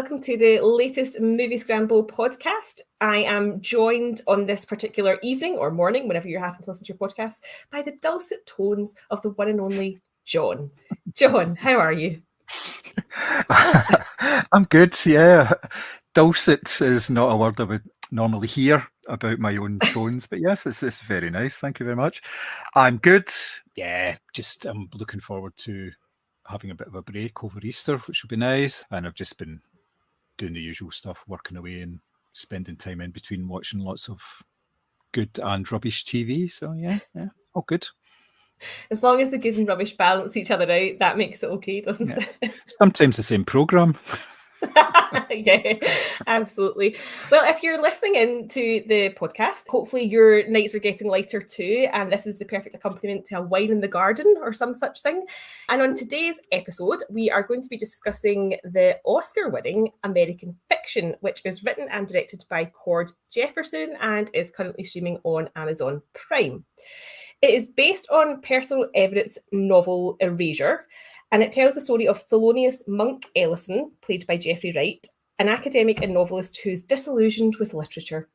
welcome to the latest Moviescramble podcast. I am joined on this particular evening or morning, whenever you happen to listen to your podcast, by the dulcet tones of the one and only John. John, how are you? I'm good, yeah. Dulcet is not a word I would normally hear about my own tones, but yes, it's very nice. Thank you very much. I'm good. Yeah, just I'm looking forward to having a bit of a break over Easter, which will be nice. And I've just been doing the usual stuff, working away and spending time in between watching lots of good and rubbish TV. So yeah, all good. As long as the good and rubbish balance each other out, that makes it okay, doesn't it? Sometimes the same programme. Yeah, absolutely. Well, if you're listening into the podcast, hopefully your nights are getting lighter too, and this is the perfect accompaniment to a wine in the garden or some such thing. And on today's episode, we are going to be discussing the Oscar-winning American Fiction, which is written and directed by Cord Jefferson and is currently streaming on Amazon Prime. It is based on personal evidence novel Erasure, and it tells the story of Thelonious Monk Ellison, played by Jeffrey Wright, an academic and novelist who's disillusioned with literature.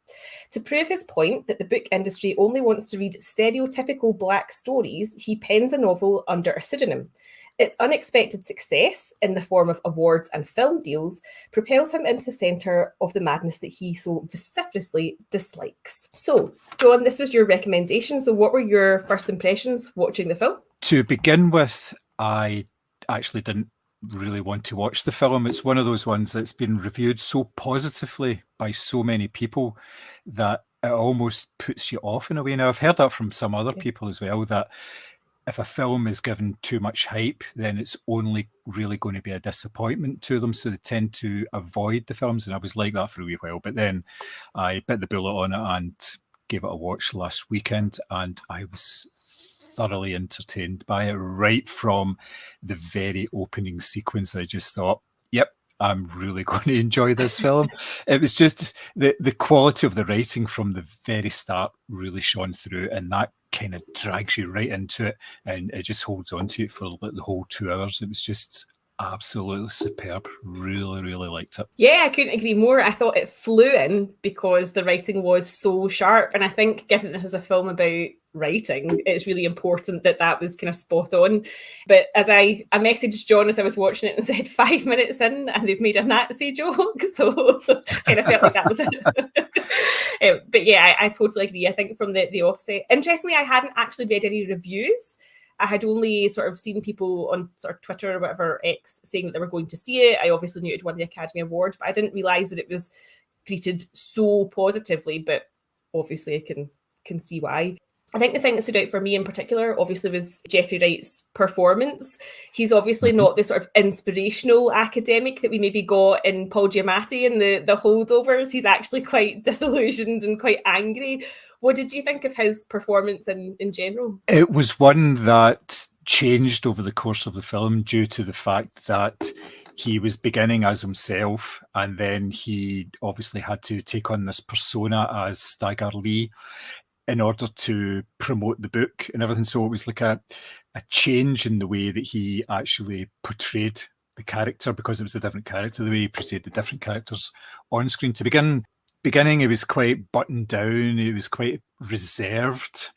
To prove his point that the book industry only wants to read stereotypical Black stories, he pens a novel under a pseudonym. Its unexpected success, in the form of awards and film deals, propels him into the centre of the madness that he so vociferously dislikes. So, John, this was your recommendation. So what were your first impressions watching the film? To begin with, I actually didn't really want to watch the film. It's one of those ones that's been reviewed so positively by so many people that it almost puts you off in a way. Now, I've heard that from some other people as well, that if a film is given too much hype, then it's only really going to be a disappointment to them. So they tend to avoid the films. And I was like that for a wee while. But then I bit the bullet on it and gave it a watch last weekend. And I was thoroughly entertained by it right from the very opening sequence. I just thought, yep, I'm really going to enjoy this film. It was just the quality of the writing from the very start really shone through, and that kind of drags you right into it, and it just holds on to it for like the whole 2 hours. It was just absolutely superb. Really, really liked it. Yeah, I couldn't agree more. I thought it flew in because the writing was so sharp. And I think given this is a film about writing, it's really important that that was kind of spot on. But as I messaged John as I was watching it and said 5 minutes in and they've made a Nazi joke. So kind of felt like that was it. But yeah, I totally agree. I think from the offset, interestingly, I hadn't actually read any reviews. I had only sort of seen people on sort of Twitter or whatever, X, saying that they were going to see it. I obviously knew it won the Academy Award, but I didn't realise that it was greeted so positively. But obviously I can see why. I think the thing that stood out for me in particular, obviously, was Jeffrey Wright's performance. He's obviously not the sort of inspirational academic that we maybe got in Paul Giamatti in the Holdovers. He's actually quite disillusioned and quite angry. What did you think of his performance in general? It was one that changed over the course of the film due to the fact that he was beginning as himself, and then he obviously had to take on this persona as Stagger Lee in order to promote the book and everything. So it was like a change in the way that he actually portrayed the character, because it was a different character, the way he portrayed the different characters on screen. To beginning, he was quite buttoned down, he was quite reserved,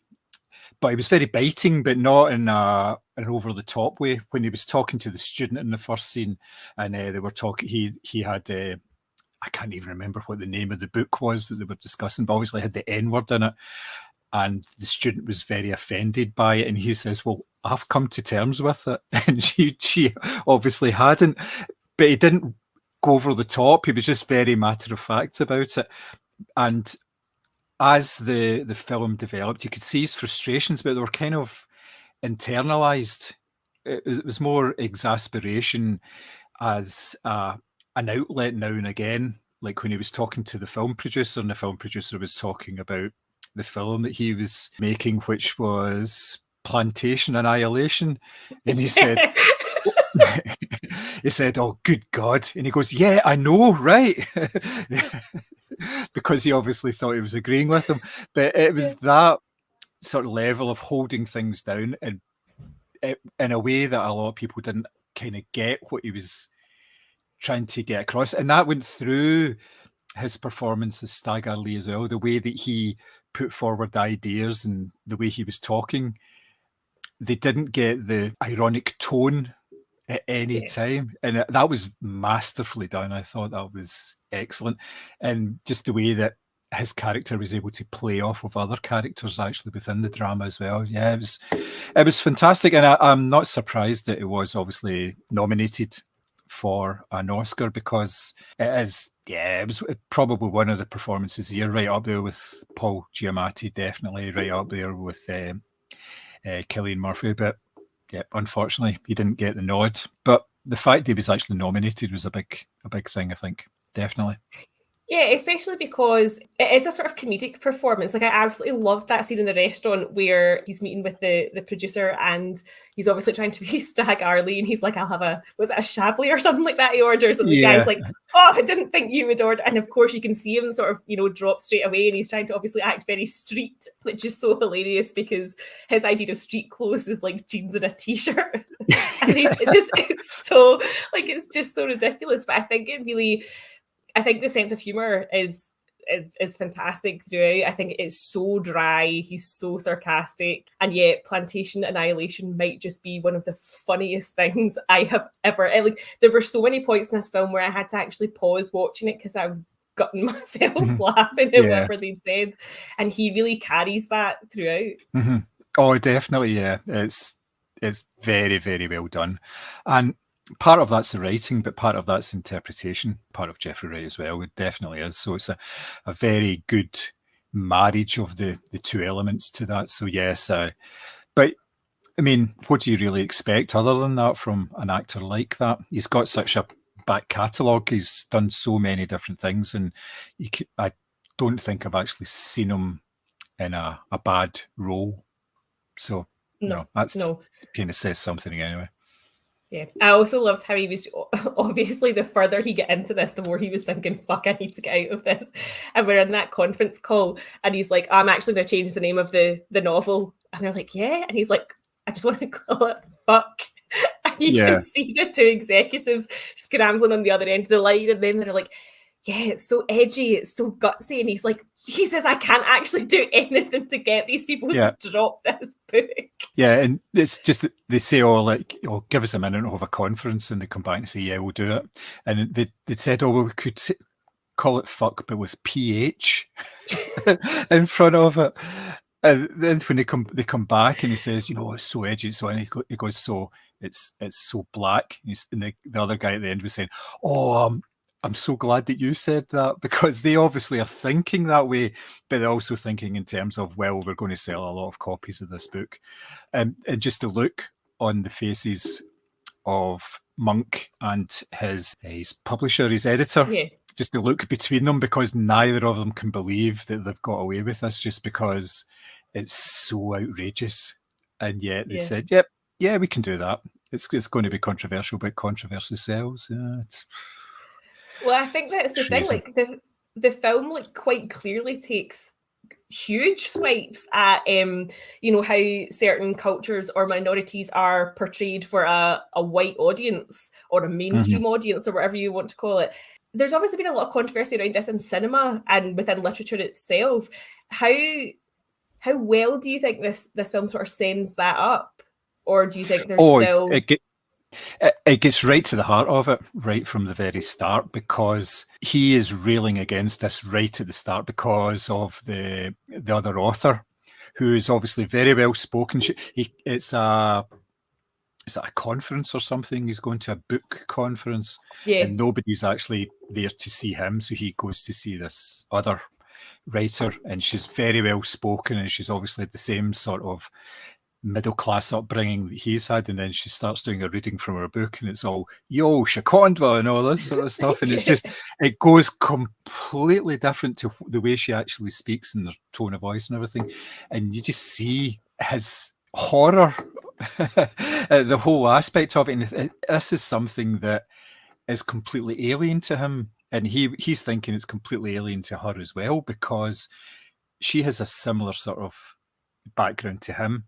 but he was very biting, but not in an over-the-top way. When he was talking to the student in the first scene, and they were talking, he had... I can't even remember what the name of the book was that they were discussing, but obviously had the N-word in it. And the student was very offended by it. And he says, well, I've come to terms with it. And she obviously hadn't. But he didn't go over the top. He was just very matter-of-fact about it. And as the film developed, you could see his frustrations, but they were kind of internalised. It was more exasperation as an outlet now and again, like when he was talking to the film producer, and the film producer was talking about the film that he was making, which was Plantation Annihilation, and he said, oh, good God. And he goes, yeah, I know, right? Because he obviously thought he was agreeing with him. But it was that sort of level of holding things down in a way that a lot of people didn't kind of get what he was trying to get across. And that went through his performance as Stagger Lee as well, the way that he put forward ideas and the way he was talking. They didn't get the ironic tone at any time, and that was masterfully done. I thought that was excellent, and just the way that his character was able to play off of other characters actually within the drama as well. Yeah, it was fantastic, and I'm not surprised that it was obviously nominated for an Oscar, because it was probably one of the performances here, right up there with Paul Giamatti, definitely right up there with Cillian Murphy. But yeah, unfortunately, he didn't get the nod. But the fact he was actually nominated was a big thing, I think. Definitely. Yeah, especially because it is a sort of comedic performance. Like, I absolutely loved that scene in the restaurant where he's meeting with the producer, and he's obviously trying to be Stag Arlie, and he's like, I'll have was it a Chablis or something like that he orders? And the guy's like, oh, I didn't think you would order. And of course, you can see him sort of, drop straight away, and he's trying to obviously act very street, which is so hilarious because his idea of street clothes is like jeans and a t-shirt. And it's just so ridiculous. But I think the sense of humor is fantastic throughout. I think it's so dry. He's so sarcastic. And yet Plantation Annihilation might just be one of the funniest things I have ever. There were so many points in this film where I had to actually pause watching it because I was gutting myself laughing at whatever they'd said. And he really carries that throughout. Mm-hmm. Oh, definitely, yeah. It's very, very well done. And part of that's the writing, but part of that's interpretation, part of Jeffrey Wright as well. It definitely is. So it's a very good marriage of the two elements to that. So yes, but I mean, what do you really expect other than that from an actor like that? He's got such a back catalogue. He's done so many different things, and I don't think I've actually seen him in a bad role. So that's kind of says something anyway. Yeah, I also loved how he was, obviously, the further he get into this, the more he was thinking, fuck, I need to get out of this. And we're in that conference call, and he's like, I'm actually going to change the name of the novel. And they're like, yeah. And he's like, I just want to call it Fuck. And you can see the two executives scrambling on the other end of the line, and then they're like, yeah, it's so edgy, it's so gutsy. And he's like, Jesus, I can't actually do anything to get these people to drop this book. Yeah, and it's just that they say, give us a minute, we'll have a conference, and they come back and say, yeah, we'll do it. And they said, well, we could call it Fuck, but with PH in front of it. And then when they come back and he says, it's so edgy, so, and he goes, so it's so black. And the other guy at the end was saying, I'm so glad that you said that, because they obviously are thinking that way, but they're also thinking in terms of, well, we're going to sell a lot of copies of this book. And just the look on the faces of Monk and his publisher, his editor, just the look between them, because neither of them can believe that they've got away with this, just because it's so outrageous. And yet they said, yeah, we can do that. It's going to be controversial, but controversy sells. Yeah, well, I think that's the thing. Like the film, quite clearly takes huge swipes at how certain cultures or minorities are portrayed for a white audience or a mainstream audience, or whatever you want to call it. There's obviously been a lot of controversy around this in cinema and within literature itself. How well do you think this film sort of sends that up, or do you think there's still? It gets right to the heart of it, right from the very start, because he is railing against this right at the start because of the other author, who is obviously very well spoken. It's a conference or something. He's going to a book conference, and nobody's actually there to see him, so he goes to see this other writer, and she's very well spoken, and she's obviously the same sort of middle class upbringing that he's had, and then she starts doing a reading from her book, and it's all yo Shakondwa and all this sort of stuff, and it's just it goes completely different to the way she actually speaks and her tone of voice and everything, and you just see his horror the whole aspect of it, and this is something that is completely alien to him, and he's thinking it's completely alien to her as well, because she has a similar sort of background to him.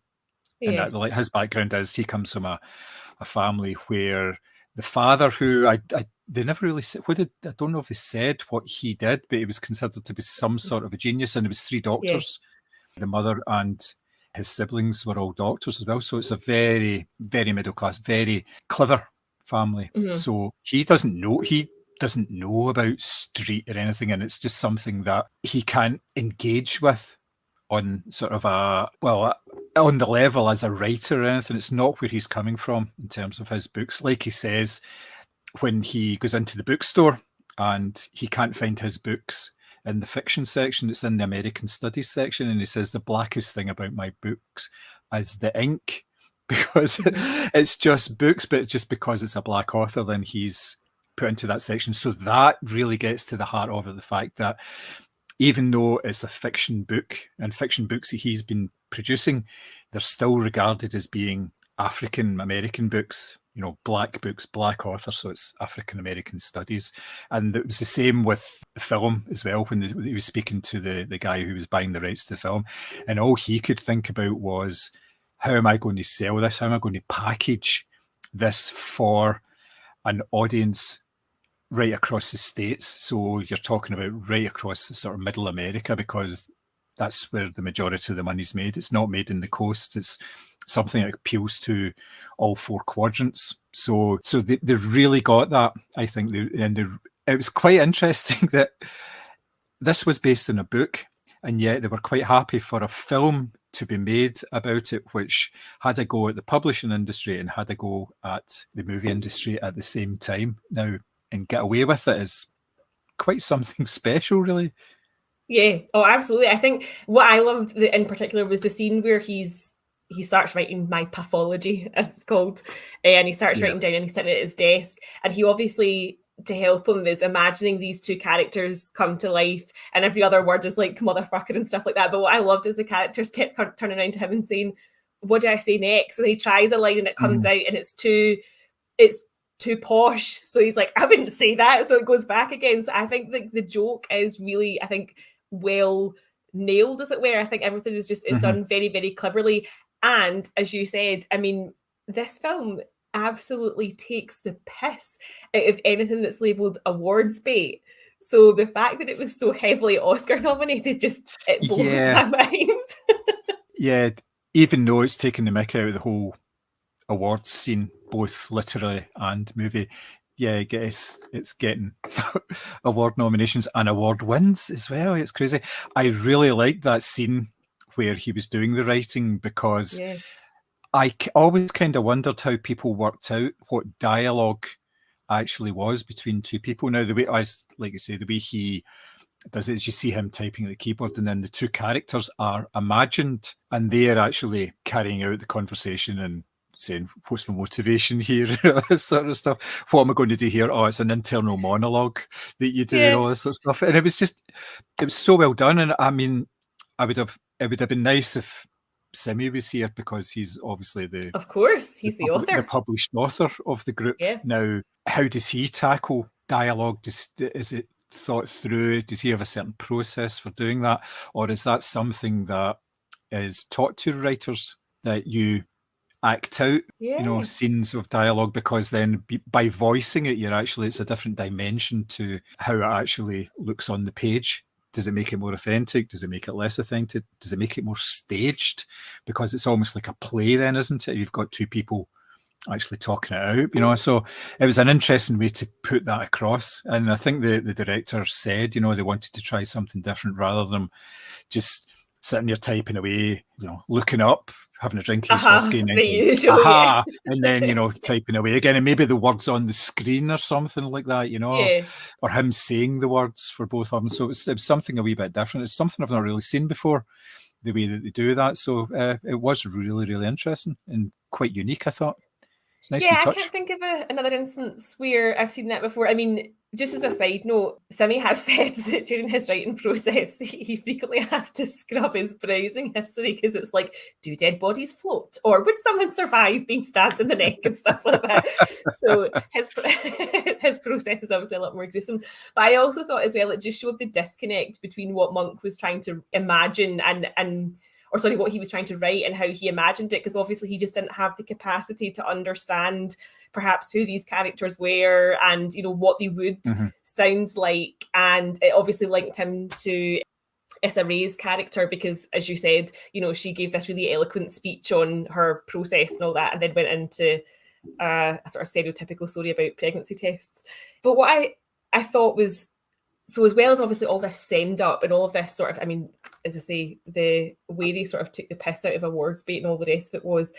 And that, his background is he comes from a family where the father, who I they never really said I don't know if they said what he did, but he was considered to be some sort of a genius, and there was three doctors. The mother and his siblings were all doctors as well. So it's a very, very middle class, very clever family. So he doesn't know about street or anything, and it's just something that he can't engage with on sort of on the level as a writer or anything. It's not where he's coming from in terms of his books. Like he says, when he goes into the bookstore and he can't find his books in the fiction section, it's in the American Studies section, and he says the blackest thing about my books is the ink, because it's just books, but it's just because it's a black author, then he's put into that section. So that really gets to the heart of it, the fact that even though it's a fiction book, and fiction books that he's been producing, they're still regarded as being African American books, black books, black authors, so it's African American studies. And it was the same with the film as well, when he was speaking to the guy who was buying the rights to the film, and all he could think about was, how am I going to sell this? How am I going to package this for an audience right across the States? So you're talking about right across the sort of middle America, because that's where the majority of the money's made. It's not made in the coast. It's something that appeals to all four quadrants. So they really got that, I think. It was quite interesting that this was based on a book, and yet they were quite happy for a film to be made about it, which had a go at the publishing industry and had a go at the movie industry at the same time. Now, and get away with it is quite something special, really. Yeah, oh, absolutely. I think what I loved in particular was the scene where he starts writing my pathology, as it's called, and he starts writing down, and he's sitting at his desk, and he obviously, to help him, is imagining these two characters come to life, and every other word is like motherfucker and stuff like that. But what I loved is the characters kept turning around to him and saying, what do I say next? And he tries a line and it comes out and it's too posh. So he's like, I wouldn't say that. So it goes back again. So I think the joke is really, I think, well nailed, as it were. I think everything is done very, very cleverly. And as you said, I mean, this film absolutely takes the piss out of anything that's labelled awards bait. So the fact that it was so heavily Oscar nominated, it blows my mind. Yeah, even though it's taking the mick out of the whole awards scene, both literally and movie, I guess it's getting award nominations and award wins as well. It's crazy. I really liked that scene where he was doing the writing, because I always kind of wondered how people worked out what dialogue actually was between two people. Now, the way, like you say, the way he does it is you see him typing at the keyboard, and then the two characters are imagined, and they are actually carrying out the conversation and saying, what's my motivation here? This sort of stuff. What am I going to do here? Oh, it's an internal monologue that you do, and all this sort of stuff. And it was so well done. And I mean, it would have been nice if Simi was here, because he's obviously of course, he's the author, the published author of the group. Now, how does he tackle dialogue? Is it thought through? Does he have a certain process for doing that? Or is that something that is taught to writers, that you act out, scenes of dialogue, because then by voicing it, it's a different dimension to how it actually looks on the page. Does it make it more authentic? Does it make it less authentic? Does it make it more staged? Because it's almost like a play then, isn't it? You've got two people actually talking it out, So it was an interesting way to put that across. And I think the director said, they wanted to try something different, rather than just sitting there typing away, looking up, having a drink of his whiskey, and then and then typing away again, and maybe the words on the screen or something like that, or him saying the words for both of them. So it was something a wee bit different. It's something I've not really seen before, the way that they do that. So it was really, really interesting and quite unique, I thought. It's nice I can't think of another instance where I've seen that before. I mean, just as a side note, Simi has said that during his writing process, he frequently has to scrub his browsing history, because it's like, do dead bodies float? Or would someone survive being stabbed in the neck and stuff like that? So his process is obviously a lot more gruesome. But I also thought as well, it just showed the disconnect between what Monk was trying to imagine and or sorry, what he was trying to write and how he imagined it, because obviously he just didn't have the capacity to understand perhaps who these characters were and, you know, what they would sound like. And it obviously linked him to Issa Rae's character because, as you said, you know, she gave this really eloquent speech on her process and all that, and then went into a sort of stereotypical story about pregnancy tests. But what I thought was, so as well as obviously all this send up and all of this sort of, I mean, as I say, the way they sort of took the piss out of awards bait and all the rest of it was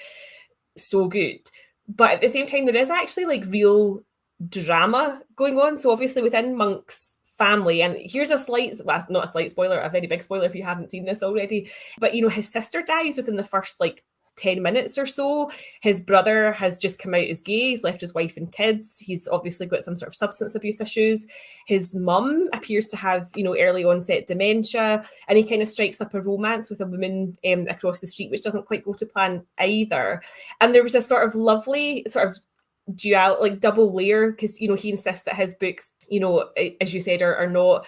so good. But at the same time, there is actually like real drama going on. So obviously within Monk's family, and here's a slight, well, not a slight spoiler, a very big spoiler if you haven't seen this already, but you know, his sister dies within the first like 10 minutes or so. His brother has just come out as gay. He's left his wife and kids. He's obviously got some sort of substance abuse issues. His mum appears to have, you know, early onset dementia, and he kind of strikes up a romance with a woman across the street, which doesn't quite go to plan either. And there was a sort of lovely sort of dual, like double layer, because, you know, he insists that his books, you know, as you said, are not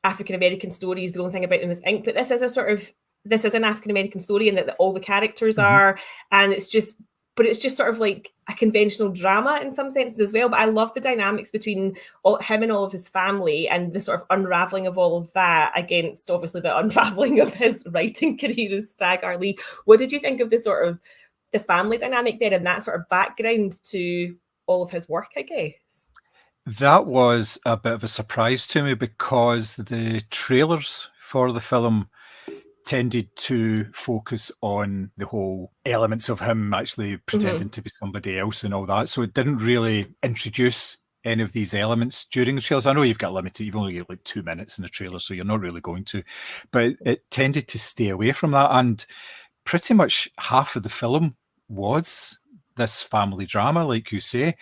African-American stories. The only thing about them is ink, but this is a sort of, this is an African-American story and that all the characters are, and it's just sort of like a conventional drama in some senses as well. But I love the dynamics between him and all of his family, and the sort of unraveling of all of that against obviously the unraveling of his writing career as Stagg R. Leigh. What did you think of the sort of the family dynamic there and that sort of background to all of his work, I guess? That was a bit of a surprise to me because the trailers for the film tended to focus on the whole elements of him actually pretending to be somebody else and all that. So it didn't really introduce any of these elements during the trailers. I know you've only got like 2 minutes in the trailer, so you're not really going to, but it tended to stay away from that. And pretty much half of the film was this family drama, like you say.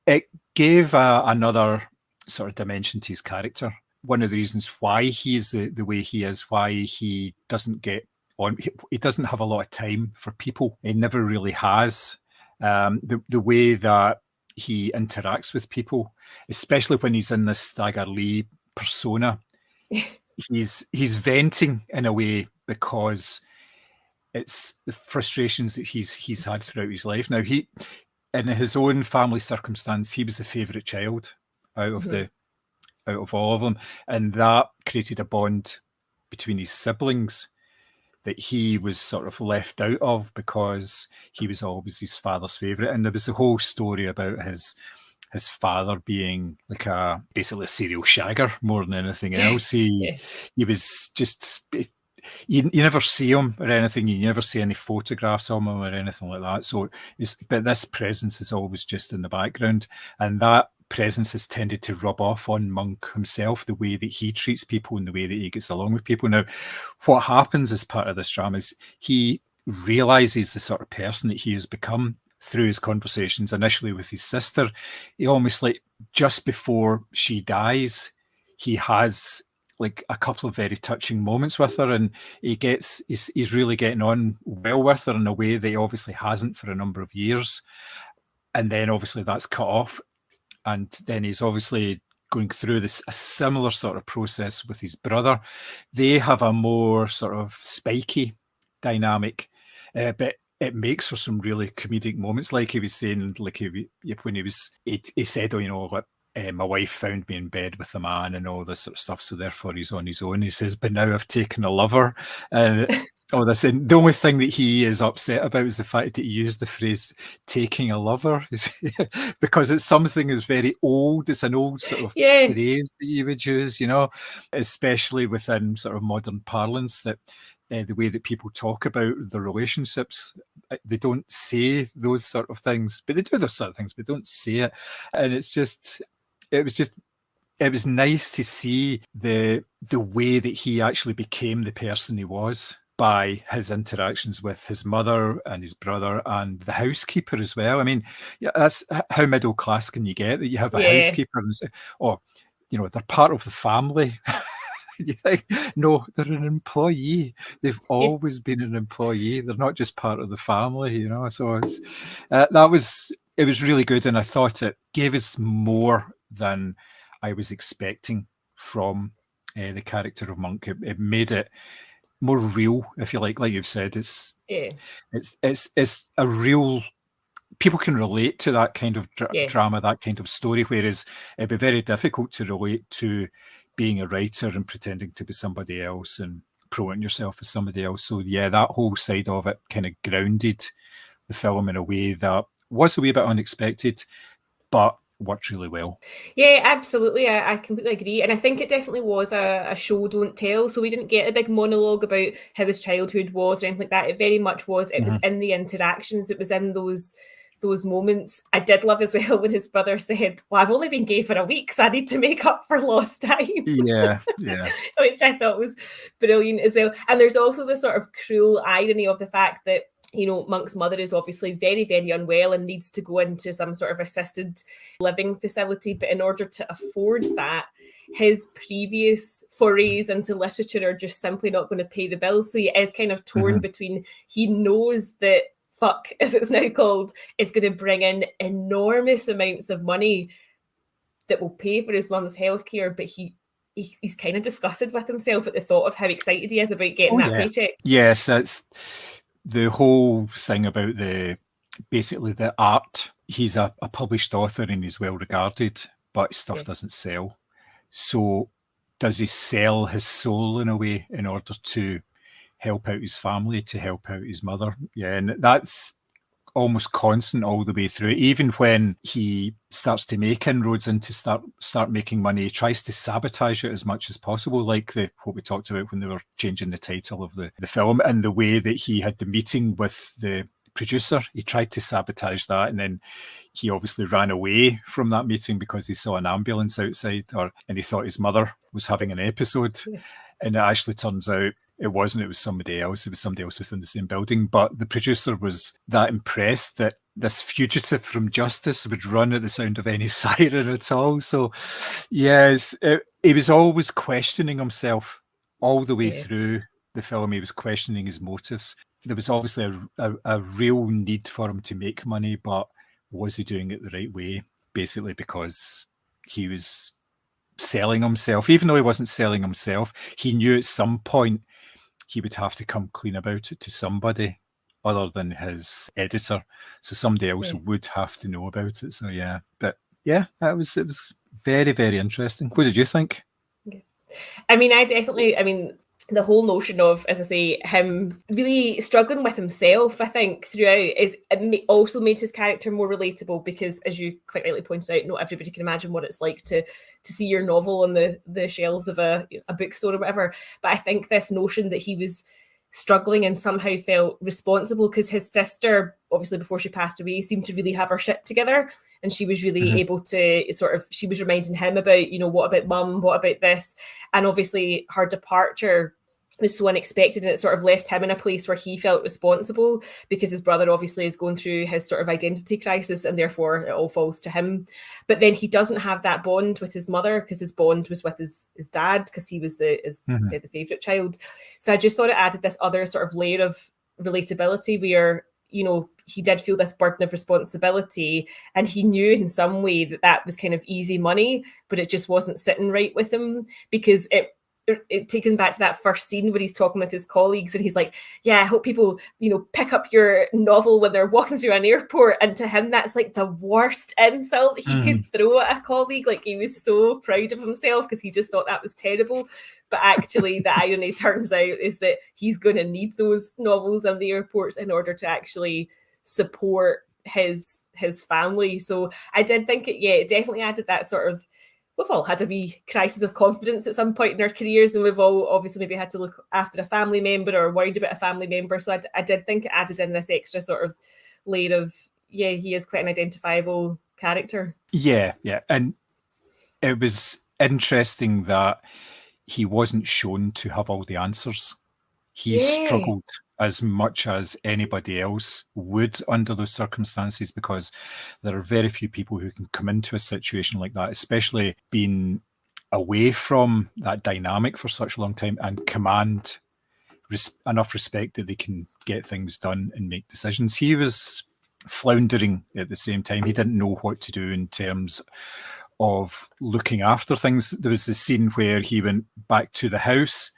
It gave another sort of dimension to his character. One of the reasons why he is the way he is, why he doesn't get on, he doesn't have a lot of time for people. He never really has. The way that he interacts with people, especially when he's in this Stagg R. Leigh persona, he's venting in a way because it's the frustrations that he's had throughout his life. Now, in his own family circumstance, he was the favourite child out of all of them, and that created a bond between his siblings that he was sort of left out of because he was always his father's favourite. And there was a whole story about his father being like basically a serial shagger more than anything else. He was just, you never see him or anything. You never see any photographs of him or anything like that. So, but this presence is always just in the background, and that presence has tended to rub off on Monk himself, the way that he treats people and the way that he gets along with people. Now, what happens as part of this drama is he realizes the sort of person that he has become through his conversations initially with his sister. He almost, like, just before she dies, he has like a couple of very touching moments with her, and he's really getting on well with her in a way that he obviously hasn't for a number of years. And then obviously that's cut off. And then he's obviously going through a similar sort of process with his brother. They have a more sort of spiky dynamic, but it makes for some really comedic moments. Like he was saying, like when he said, "Oh, you know what? My wife found me in bed with a man and all this sort of stuff, so therefore he's on his own." He says, "But now I've taken a lover." And all this, and the only thing that he is upset about is the fact that he used the phrase "taking a lover," because it's something that's very old. It's an old sort of phrase that you would use, you know, especially within sort of modern parlance, that the way that people talk about their relationships, they don't say those sort of things, but they do those sort of things, but don't say it. And it was nice to see the way that he actually became the person he was by his interactions with his mother and his brother and the housekeeper as well. I mean, yeah, that's how middle class can you get, that you have a housekeeper and you know, they're part of the family. You think, no, they're an employee. They've always been an employee. They're not just part of the family, you know. So it was really good, and I thought it gave us more than I was expecting from the character of Monk. It made it more real, if you like you've said. Yeah. It's a real, people can relate to that kind of Yeah. drama, that kind of story, whereas it'd be very difficult to relate to being a writer and pretending to be somebody else and promoting yourself as somebody else. So yeah, that whole side of it kind of grounded the film in a way that was a wee bit unexpected, but worked really well. Yeah, absolutely. I completely agree. And I think it definitely was a show don't tell. So we didn't get a big monologue about how his childhood was or anything like that. It very much was, it was in the interactions, it was in those moments. I did love as well when his brother said, well, I've only been gay for a week, so I need to make up for lost time. Yeah. Which I thought was brilliant as well. And there's also the sort of cruel irony of the fact that, you know, Monk's mother is obviously very, very unwell and needs to go into some sort of assisted living facility. But in order to afford that, his previous forays into literature are just simply not going to pay the bills. So he is kind of torn between, he knows that fuck, as it's now called, is going to bring in enormous amounts of money that will pay for his mum's healthcare, but he's kind of disgusted with himself at the thought of how excited he is about getting that paycheck. Yes, that's the whole thing about basically the art. He's a published author and he's well regarded, but his stuff doesn't sell. So does he sell his soul in a way in order to help out his family, to help out his mother? Yeah, and that's almost constant all the way through. Even when he starts to make inroads and to start making money, he tries to sabotage it as much as possible, like what we talked about when they were changing the title of the film, and the way that he had the meeting with the producer. He tried to sabotage that, and then he obviously ran away from that meeting because he saw an ambulance outside, and he thought his mother was having an episode. And it actually turns out it wasn't. It was somebody else. It was somebody else within the same building. But the producer was that impressed that this fugitive from justice would run at the sound of any siren at all. So, yes, he was always questioning himself all the way through the film. He was questioning his motives. There was obviously a real need for him to make money, but was he doing it the right way? Basically, because he was selling himself. Even though he wasn't selling himself, he knew at some point he would have to come clean about it to somebody other than his editor. So somebody else would have to know about it. So yeah, but yeah, it was very, very interesting. What did you think? I mean, the whole notion of, as I say, him really struggling with himself, I think, throughout also made his character more relatable because, as you quite rightly pointed out, not everybody can imagine what it's like to see your novel on the shelves of a bookstore or whatever. But I think this notion that he was struggling and somehow felt responsible because his sister, obviously before she passed away, seemed to really have her shit together, and she was really able to she was reminding him about, you know, what about mum, what about this, and obviously her departure was so unexpected, and it sort of left him in a place where he felt responsible because his brother obviously is going through his sort of identity crisis, and therefore it all falls to him. But then he doesn't have that bond with his mother because his bond was with his dad, because he was the favourite child. So I just thought it added this other sort of layer of relatability where, you know, he did feel this burden of responsibility, and he knew in some way that was kind of easy money, but it just wasn't sitting right with him because it taken back to that first scene where he's talking with his colleagues and he's like, yeah, I hope people, you know, pick up your novel when they're walking through an airport. And to him, that's like the worst insult he could throw at a colleague. Like, he was so proud of himself because he just thought that was terrible. But actually, the irony turns out is that he's going to need those novels in the airports in order to actually support his family. So I did think it definitely added that sort of, we've all had a wee crisis of confidence at some point in our careers, and we've all obviously maybe had to look after a family member or worried about a family member. So I did think it added in this extra sort of layer of, he is quite an identifiable character. Yeah. And it was interesting that he wasn't shown to have all the answers. He struggled as much as anybody else would under those circumstances, because there are very few people who can come into a situation like that, especially being away from that dynamic for such a long time and command enough respect that they can get things done and make decisions. He was floundering at the same time. He didn't know what to do in terms of looking after things. There was a scene where he went back to the house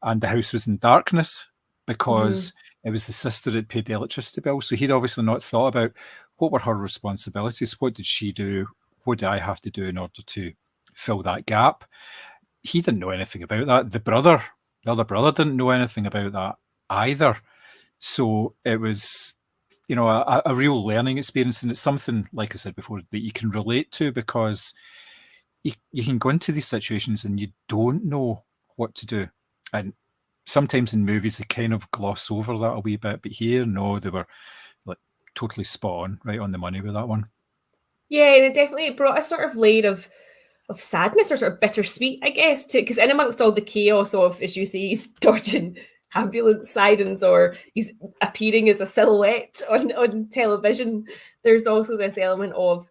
and the house was in darkness because it was the sister that paid the electricity bill. So he'd obviously not thought about what were her responsibilities, what did she do, what do I have to do in order to fill that gap. He didn't know anything about that. The other brother didn't know anything about that either. So it was, a real learning experience. And it's something, like I said before, that you can relate to, because you can go into these situations and you don't know what to do. And sometimes in movies, they kind of gloss over that a wee bit. But here, no, they were like totally spot on, right on the money with that one. Yeah, and it definitely brought a sort of layer of sadness, or sort of bittersweet, I guess, too, because in amongst all the chaos of, as you say, he's dodging ambulance sirens or he's appearing as a silhouette on television, there's also this element of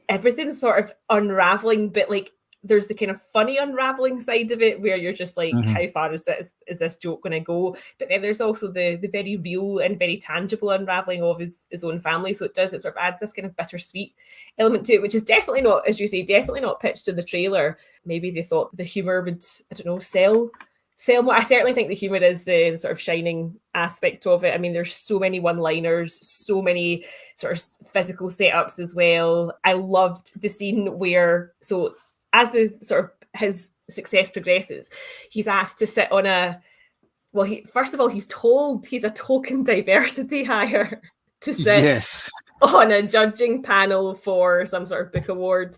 everything's sort of unraveling, but like there's the kind of funny unraveling side of it where you're just like, how far is this joke going to go? But then there's also the very real and very tangible unraveling of his own family. So it sort of adds this kind of bittersweet element to it, which is definitely not, as you say, definitely not pitched in the trailer. Maybe they thought the humor would, I don't know, sell more. I certainly think the humor is the sort of shining aspect of it. I mean, there's so many one-liners, so many sort of physical setups as well. I loved the scene where, so as the sort of his success progresses, he's asked to sit on first of all, he's told he's a token diversity hire to sit on a judging panel for some sort of book award.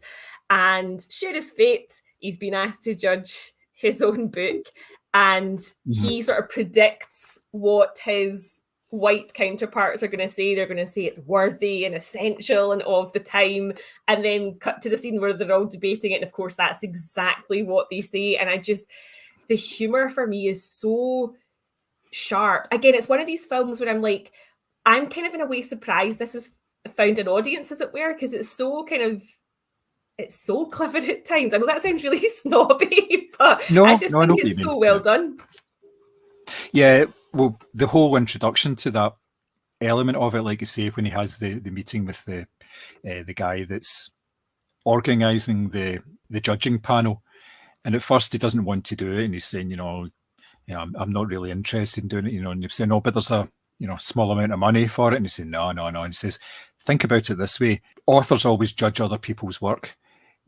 And sure as fate, he's been asked to judge his own book. And he sort of predicts what his white counterparts are going to say. They're going to say it's worthy and essential and of the time, and then cut to the scene where they're all debating it. And of course, that's exactly what they say. And the humor for me is so sharp. Again, it's one of these films where I'm like, I'm kind of in a way surprised this has found an audience, as it were, because it's so clever at times. I know that sounds really snobby, but I think it's so well done. Yeah, well, the whole introduction to that element of it, like you say, when he has the meeting with the guy that's organising the judging panel, and at first he doesn't want to do it, and he's saying, I'm not really interested in doing it, and you're saying, but there's a small amount of money for it, and he's saying, no, and he says, think about it this way: authors always judge other people's work.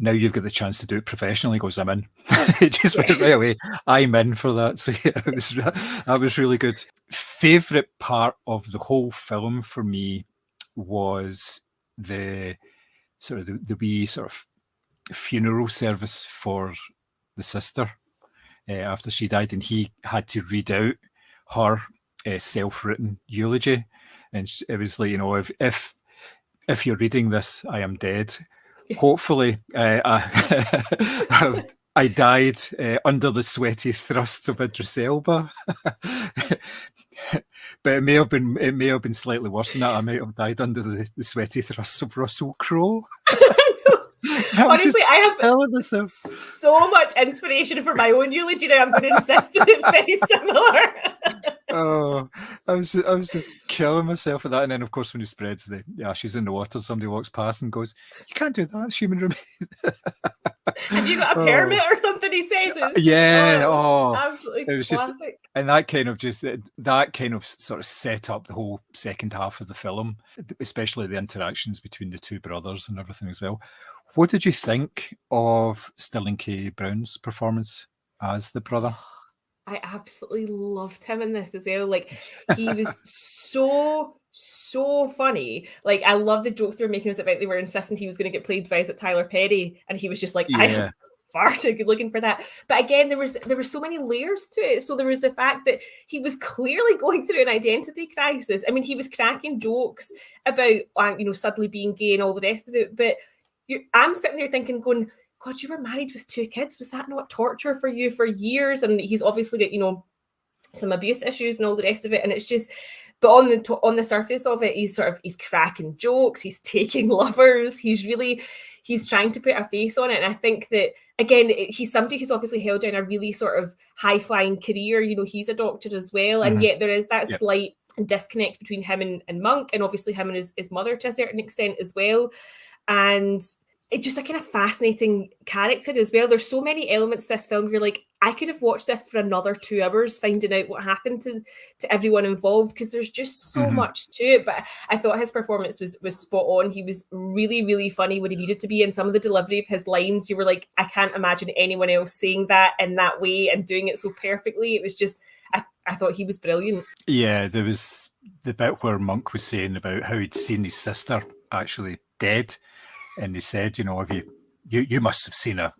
Now you've got the chance to do it professionally. He goes, I'm in. It just went right away. I'm in for that. So yeah, that was really good. Favorite part of the whole film for me was the sort of the wee sort of funeral service for the sister after she died, and he had to read out her self-written eulogy, and it was like, if you're reading this, I am dead. Hopefully, I died under the sweaty thrusts of Idris Elba, but it may have been slightly worse than that. I might have died under the sweaty thrusts of Russell Crowe. Honestly, I have so much inspiration for my own eulogy now. I'm going to insist that it's very similar. Oh, I was just killing myself at that. And then, of course, when he spreads the ashes in the water, somebody walks past and goes, "You can't do that, it's human remains." Have you got a permit or something? He says. Absolutely it was classic. Just, and that kind of sort of set up the whole second half of the film, especially the interactions between the two brothers and everything as well. What did you think of Sterling K. Brown's performance as the brother? I absolutely loved him in this as well. Like, he was so funny. Like, I love the jokes they were making about they were insisting he was going to get played by Tyler Perry, and he was just like, I am far too good looking for that. But again, there were so many layers to it. So there was the fact that he was clearly going through an identity crisis. I mean, he was cracking jokes about suddenly being gay and all the rest of it. But I'm sitting there thinking, going, God, you were married with 2 kids. Was that not torture for you for years? And he's obviously got, some abuse issues and all the rest of it. And it's just, but on the surface of it, he's cracking jokes. He's taking lovers. He's trying to put a face on it. And I think that, again, he's somebody who's obviously held down a really sort of high-flying career. He's a doctor as well. And yet there is that slight disconnect between him and Monk, and obviously him and his mother to a certain extent as well. And it's just a kind of fascinating character as well. There's so many elements to this film. You're like, I could have watched this for another 2 hours finding out what happened to everyone involved, because there's just so much to it. But I thought his performance was spot on. He was really, really funny when he needed to be, and some of the delivery of his lines, you were like, I can't imagine anyone else saying that in that way and doing it so perfectly. It was just, I thought he was brilliant. Yeah, there was the bit where Monk was saying about how he'd seen his sister actually dead, and he said, you know, have you must have seen a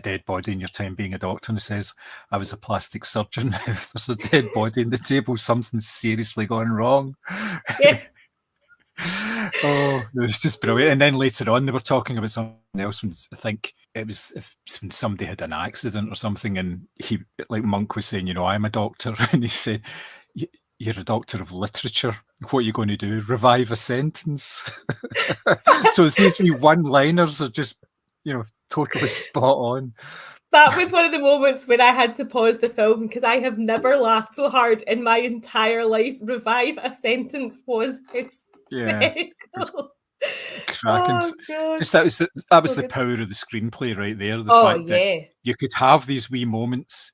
dead body in your time being a doctor, and he says, I was a plastic surgeon. If there's a dead body on the table, something's seriously gone wrong. Yeah. Oh, it was just brilliant. And then later on, they were talking about something else. When I think it was when somebody had an accident or something, and he, like Monk was saying, you know, I'm a doctor, and he said, you're a doctor of literature. What are you going to do? Revive a sentence? So these wee one-liners are just, you know, totally spot on. That was one of the moments when I had to pause the film, because I have never laughed so hard in my entire life. Revive a sentence was hysterical. Cracking. Oh, just that was the good. power of the screenplay right there. The fact that you could have these wee moments,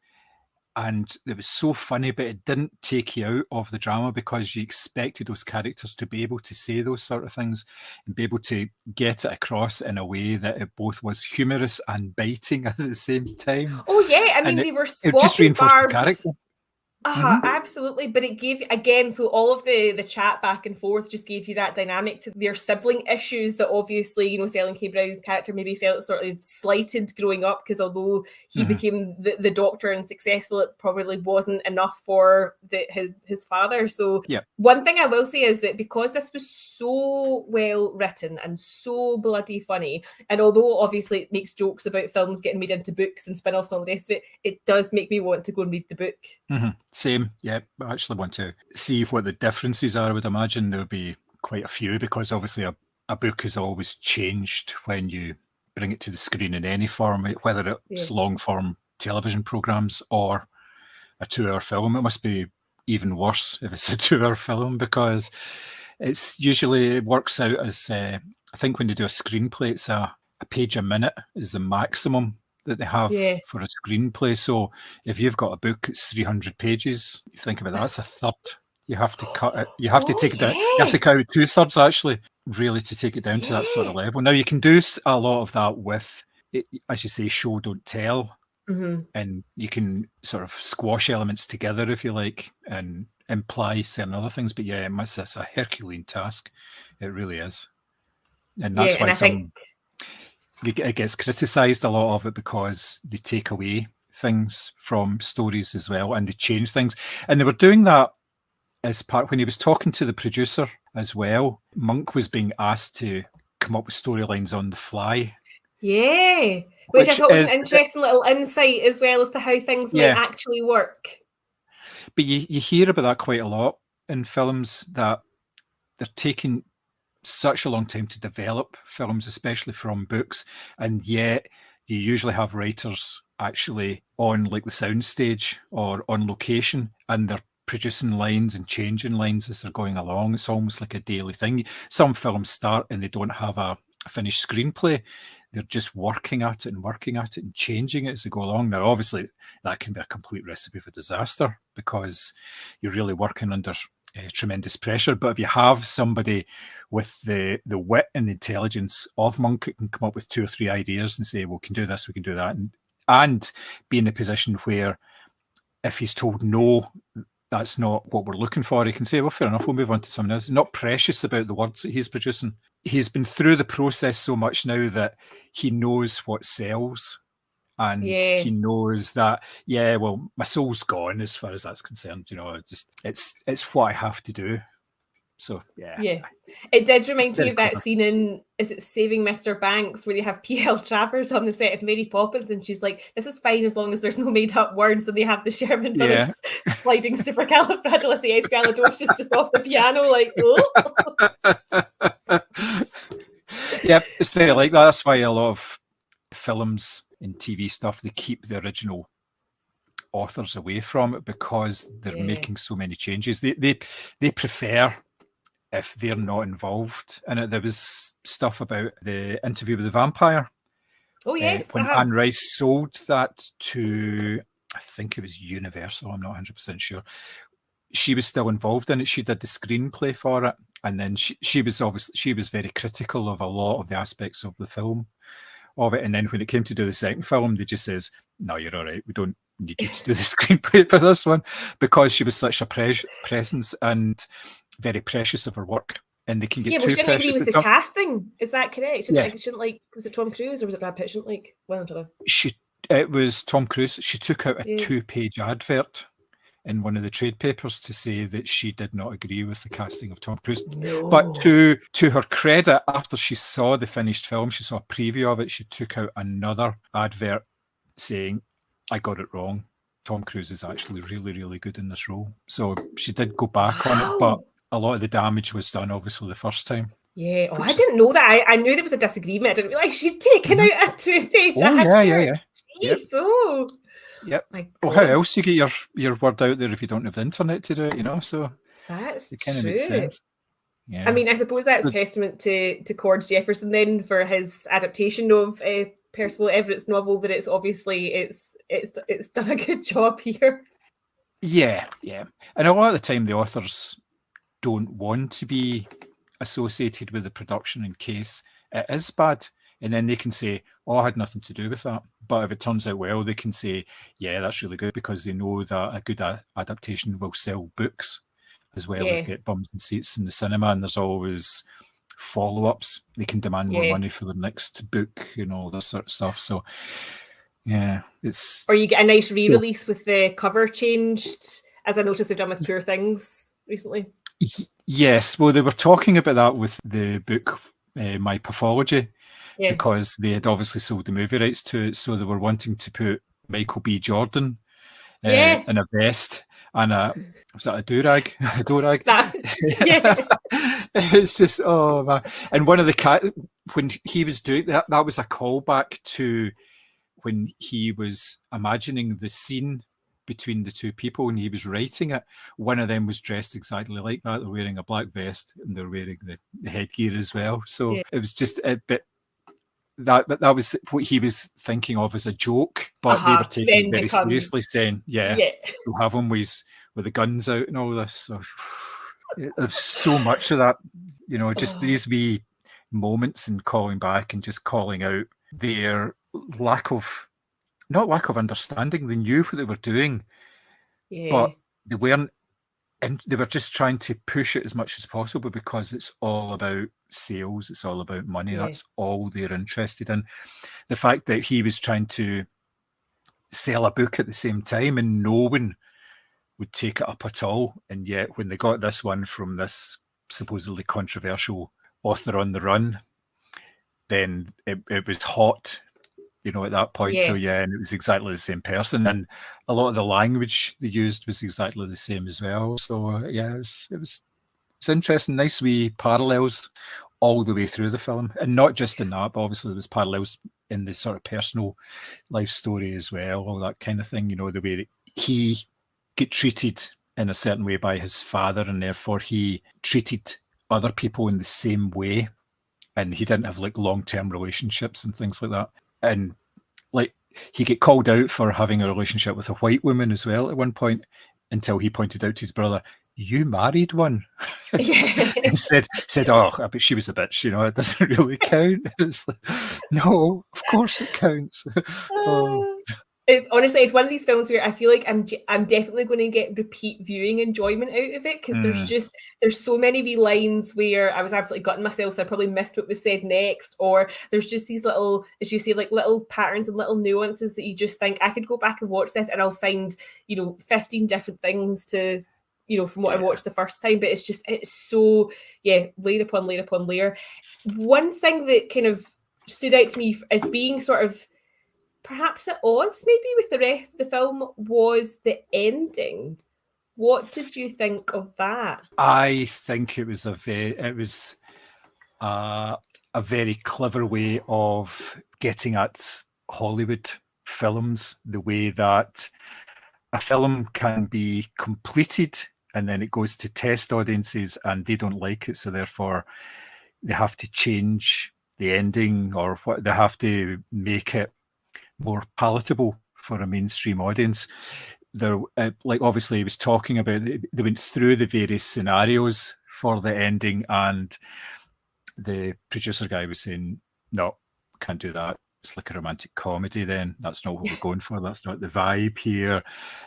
and it was so funny, but it didn't take you out of the drama, because you expected those characters to be able to say those sort of things and be able to get it across in a way that it both was humorous and biting at the same time. Oh yeah, I mean, they were it just swapping reinforced the barbs. character. Absolutely, but it gave, again, so all of the chat back and forth just gave you that dynamic to their sibling issues that obviously, you know, Sterling K. Brown's character maybe felt sort of slighted growing up, because although he became the doctor and successful, it probably wasn't enough for his father. So one thing I will say is that because this was so well written and so bloody funny, and although obviously it makes jokes about films getting made into books and spin-offs and all the rest of it, it does make me want to go and read the book. Same, yeah. I actually want to see what the differences are. I would imagine there'll be quite a few, because obviously a book is always changed when you bring it to the screen in any form, whether it's long-form television programs or a 2-hour film. It must be even worse if it's a 2-hour film, because it's usually, it works out as, I think when they do a screenplay, it's a page a minute is the maximum that they have for a screenplay. So if you've got a book, it's 300 pages. You think about that, that's a third. You have to cut it. You have to take it down. You have to cut out 2/3 actually, really, to take it down to that sort of level. Now you can do a lot of that with, as you say, show don't tell, and you can sort of squash elements together if you like, and imply certain other things. But yeah, it's a Herculean task. It really is, and that's why it gets criticised, a lot of it, because they take away things from stories as well, and they change things. And they were doing that as part, when he was talking to the producer as well. Monk was being asked to come up with storylines on the fly. Yeah, which I thought was an interesting little insight as well as to how things might actually work. But you hear about that quite a lot in films, that they're taking such a long time to develop films, especially from books, and yet you usually have writers actually on like the soundstage or on location, and they're producing lines and changing lines as they're going along. It's almost like a daily thing. Some films start and they don't have a finished screenplay. They're just working at it and changing it as they go along. Now, obviously, that can be a complete recipe for disaster, because you're really working under tremendous pressure. But if you have somebody with the wit and the intelligence of Monk, who can come up with 2 or 3 ideas and say, well, we can do this, we can do that, and be in a position where if he's told no, that's not what we're looking for, he can say, well, fair enough, we'll move on to something else. He's not precious about the words that he's producing. He's been through the process so much now that he knows what sells. And he knows that, well, my soul's gone as far as that's concerned. You know, it's what I have to do. So it did remind me of that scene in, is it Saving Mr. Banks, where they have P.L. Travers on the set of Mary Poppins, and she's like, this is fine as long as there's no made up words, and they have the Sherman Brothers sliding supercalifragilisticexpialidocious just off the piano, like, oh. It's very like that. That's why a lot of films and TV stuff, they keep the original authors away from it, because they're making so many changes. They prefer if they're not involved in it. There was stuff about the Interview with the Vampire, Oh yes, When Anne Rice sold that to, I think it was Universal, I'm not 100% sure, she was still involved in it. She did the screenplay for it, and then she was very critical of a lot of the aspects of the film of it. And then when it came to do the second film, they just says, "No, you're all right. We don't need you to do the screenplay for this one," because she was such a presence and very precious of her work. And they can get well, too she didn't agree precious. with the casting. Is that correct? Yeah. Was it Tom Cruise or was it Brad Pitt? She didn't like one or the other. It was Tom Cruise. She took out a 2-page advert in one of the trade papers to say that she did not agree with the casting of Tom Cruise. No. But to her credit, after she saw the finished film, she saw a preview of it, she took out another advert saying, "I got it wrong. Tom Cruise is actually really, really good in this role." So she did go back on it, but a lot of the damage was done, obviously, the first time. Yeah. Oh, I didn't know that. I knew there was a disagreement. I didn't realise she'd taken out a 2-page advert. Yeah. Jeez, so... Yep. Well, how else you get your word out there if you don't have the internet to do it, you know? So that's it kind of makes sense. Yeah. I mean, I suppose that's testament to Cord Jefferson then for his adaptation of Percival Everett's novel. That it's obviously it's done a good job here. Yeah. And a lot of the time, the authors don't want to be associated with the production in case it is bad. And then they can say, "Oh, I had nothing to do with that." But if it turns out well, they can say, "Yeah, that's really good," because they know that a good adaptation will sell books as well as get bums and seats in the cinema. And there's always follow-ups. They can demand more money for the next book and all this sort of stuff. So, yeah, it's... Or you get a nice re-release with the cover changed, as I noticed they've done with Poor Things recently. Yes, well, they were talking about that with the book, My Pathology, because they had obviously sold the movie rights to it, so they were wanting to put Michael B. Jordan in a vest and was that a do-rag? A do-rag? It's just, oh man. And one of the when he was doing that was a callback to when he was imagining the scene between the two people and he was writing it. One of them was dressed exactly like that. They're wearing a black vest and they're wearing the headgear as well. So it was just a bit... That was what he was thinking of as a joke, but they were taking it very seriously, saying, we'll have him with the guns out and all this. So there's so much of that, you know, just these wee moments and calling back and just calling out their lack of understanding. They knew what they were doing, but they weren't. And they were just trying to push it as much as possible because it's all about sales. It's all about money. That's all they're interested in. The fact that he was trying to sell a book at the same time and no one would take it up at all. And yet when they got this one from this supposedly controversial author on the run, then it was hot, you know, at that point. So and it was exactly the same person, and a lot of the language they used was exactly the same as well. So it was interesting, nice wee parallels all the way through the film, and not just in that, but obviously there was parallels in the sort of personal life story as well, all that kind of thing. You know, the way that he get treated in a certain way by his father, and therefore he treated other people in the same way, and he didn't have like long-term relationships and things like that. And like he get called out for having a relationship with a white woman as well at one point, until he pointed out to his brother, "You married one." He said, "Oh, but she was a bitch, you know, it doesn't really count." It's like, no, of course it counts. It's honestly, it's one of these films where I feel like I'm definitely going to get repeat viewing enjoyment out of it, because there's so many wee lines where I was absolutely gutting myself, so I probably missed what was said next, or there's just these little, as you say, like little patterns and little nuances that you just think I could go back and watch this and I'll find, 15 different things to, from what I watched the first time. But it's so layer upon layer upon layer. One thing that kind of stood out to me as being sort of perhaps at odds maybe with the rest of the film was the ending. What did you think of that? I think it was a very clever way of getting at Hollywood films, the way that a film can be completed and then it goes to test audiences and they don't like it, so therefore they have to change the ending, or what they have to make it more palatable for a mainstream audience. There, like obviously, he was talking about they went through the various scenarios for the ending, and the producer guy was saying, "No, can't do that. It's like a romantic comedy. Then that's not what we're going for. That's not the vibe here.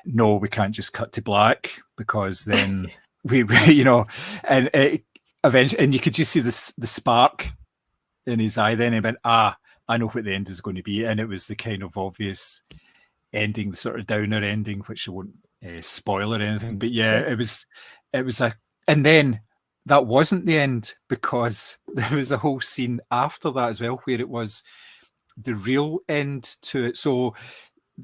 No, we can't just cut to black because then we and it eventually, and you could just see the spark in his eye. Then he went, I know what the end is going to be, and it was the kind of obvious ending, sort of downer ending, which I won't spoil or anything. But yeah, it was and then that wasn't the end, because there was a whole scene after that as well where it was the real end to it. So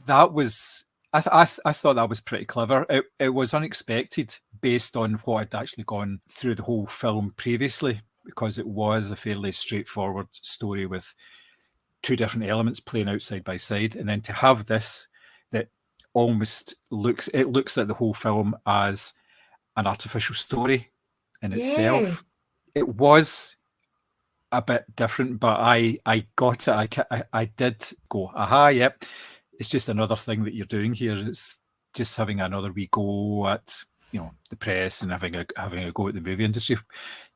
that was, I thought that was pretty clever. It was unexpected based on what had actually gone through the whole film previously, because it was a fairly straightforward story with two different elements playing out side by side, and then to have this that almost looks at the whole film as an artificial story in itself. It was a bit different, but I got it. I did go, aha, yep. It's just another thing that you're doing here. It's just having another wee go at the press and having a go at the movie industry.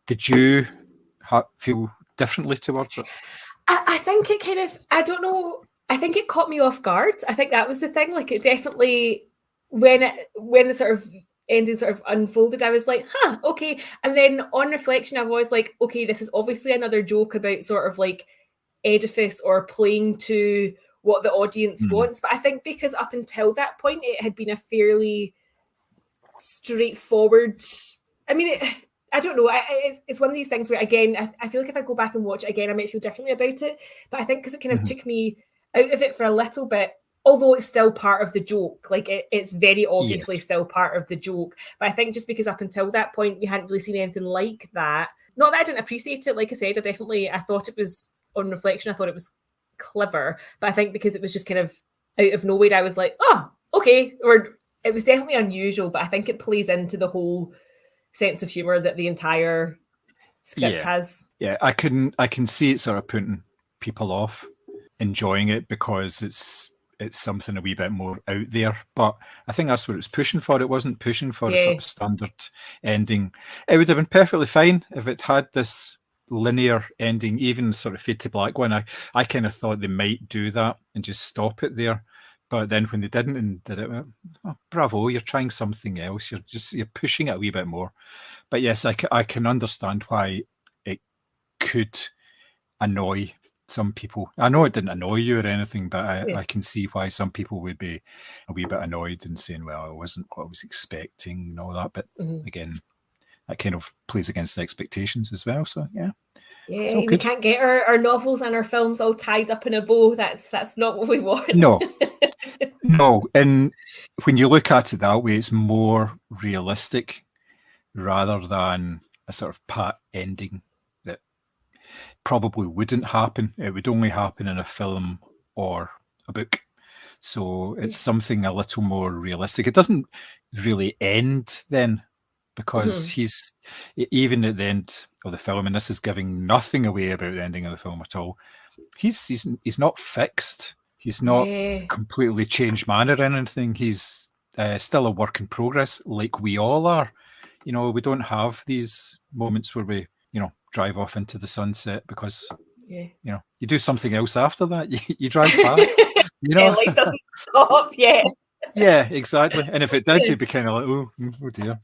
Did you feel differently towards it? I think it kind of, I don't know, I think it caught me off guard. I think that was the thing. Like, it definitely, when the sort of ending sort of unfolded, I was like, okay. And then on reflection, I was like, okay, this is obviously another joke about sort of like edifice or playing to what the audience wants. But I think because up until that point, it had been a fairly straightforward, I mean, I don't know. It's one of these things where, again, I feel like if I go back and watch it again, I might feel differently about it. But I think because it kind of took me out of it for a little bit, although it's still part of the joke. Like, it's very obviously still part of the joke. But I think just because up until that point, we hadn't really seen anything like that. Not that I didn't appreciate it. Like I said, I thought it was, on reflection, I thought it was clever. But I think because it was just kind of out of nowhere, I was like, oh, okay. Or it was definitely unusual, but I think it plays into the whole sense of humor that the entire script has. Yeah, I can see it sort of putting people off enjoying it because it's something a wee bit more out there. But I think that's what it was pushing for. It wasn't pushing for a sort of standard ending. It would have been perfectly fine if it had this linear ending, even sort of fade to black one. I kind of thought they might do that and just stop it there. But then when they didn't and did it, bravo, you're trying something else. You're pushing it a wee bit more. But yes, I can understand why it could annoy some people. I know it didn't annoy you or anything, but I can see why some people would be a wee bit annoyed and saying, well, it wasn't what I was expecting and all that. But again, that kind of plays against the expectations as well. So yeah. Yeah, we can't get our novels and our films all tied up in a bow. That's not what we want. No. And when you look at it that way, it's more realistic rather than a sort of pat ending that probably wouldn't happen. It would only happen in a film or a book. So it's something a little more realistic. It doesn't really end then, because he's, even at the end of the film, and this is giving nothing away about the ending of the film at all, he's not fixed. He's not completely changed man or anything. He's still a work in progress, like we all are. We don't have these moments where we, drive off into the sunset because, you do something else after that. You drive back. Life doesn't stop. Yeah, exactly. And if it did, you'd be kind of like, oh dear.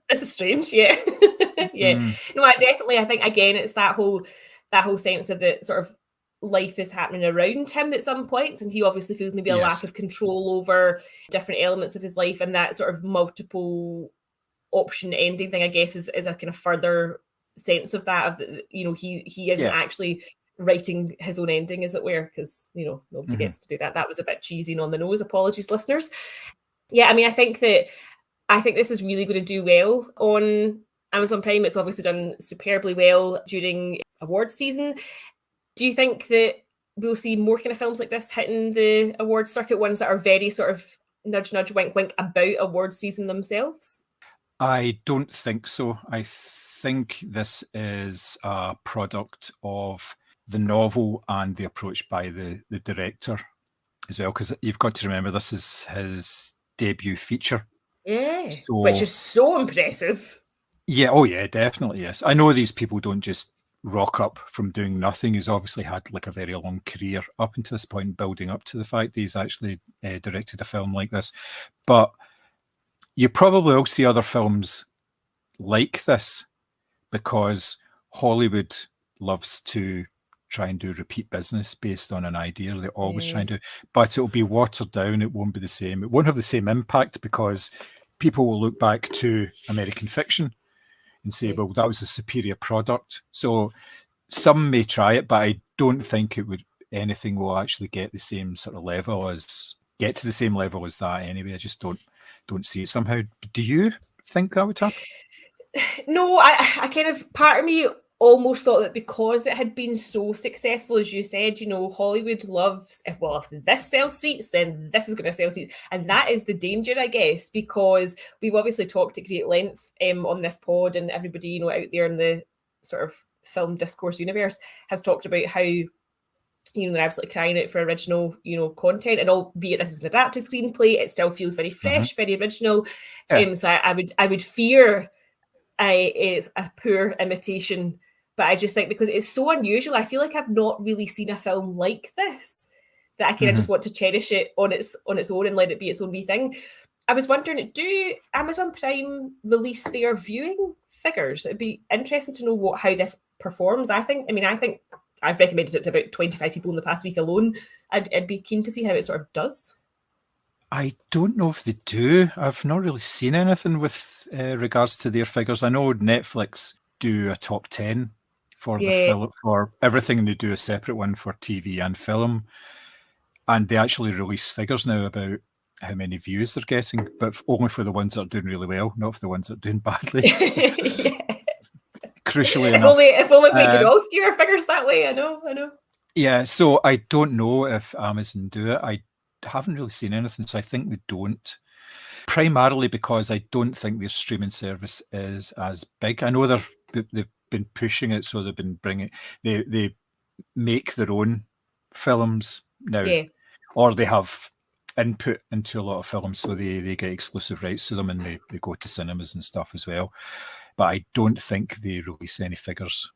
This is strange. No, I think again, it's that whole sense of the sort of life is happening around him at some points, and he obviously feels maybe a lack of control over different elements of his life, and that sort of multiple option ending thing, I guess, is a kind of further sense of that, of he isn't actually writing his own ending, as it were, because nobody gets to do that. That was a bit cheesy and on the nose. Apologies, listeners. I mean, I think this is really going to do well on Amazon Prime. It's obviously done superbly well during awards season. Do you think that we'll see more kind of films like this hitting the awards circuit, ones that are very sort of nudge, nudge, wink, wink about awards season themselves? I don't think so. I think this is a product of the novel and the approach by the director as well, because you've got to remember this is his debut feature. Yeah, So, which is so impressive. Yeah, oh yeah, definitely, yes. I know these people don't just rock up from doing nothing. He's obviously had like a very long career up until this point, building up to the fact that he's actually directed a film like this. But you probably will see other films like this because Hollywood loves to try and do repeat business based on an idea. They're always trying to, but it'll be watered down. It won't be the same. It won't have the same impact because people will look back to American Fiction and say, well, that was a superior product. So some may try it, but I don't think anything will actually get to the same level as that anyway. I just don't see it somehow. Do you think that would happen? No, I kind of, part of me almost thought that because it had been so successful, as you said, Hollywood loves, if this sells seats, then this is going to sell seats. And that is the danger, I guess, because we've obviously talked at great length on this pod, and everybody, out there in the sort of film discourse universe has talked about how, they're absolutely crying out for original, content. And albeit this is an adapted screenplay, it still feels very fresh, very original. Yeah. So I would fear it's a poor imitation, but I just think because it's so unusual, I feel like I've not really seen a film like this that I kind of just want to cherish it on its own and let it be its own wee thing. I was wondering, do Amazon Prime release their viewing figures? It'd be interesting to know how this performs. I think I've recommended it to about 25 people in the past week alone. I'd be keen to see how it sort of does. I don't know if they do. I've not really seen anything with regards to their figures. I know Netflix do a top 10 for the film, for everything, and they do a separate one for TV and film. And they actually release figures now about how many views they're getting, but only for the ones that are doing really well, not for the ones that are doing badly. Crucially enough. If only we could all skew our figures that way. I know. Yeah, so I don't know if Amazon do it. I haven't really seen anything, so I think they don't. Primarily because I don't think their streaming service is as big. I know they've been pushing it, so they've been bringing. They make their own films now, or they have input into a lot of films, so they get exclusive rights to them, and they go to cinemas and stuff as well. But I don't think they release any figures.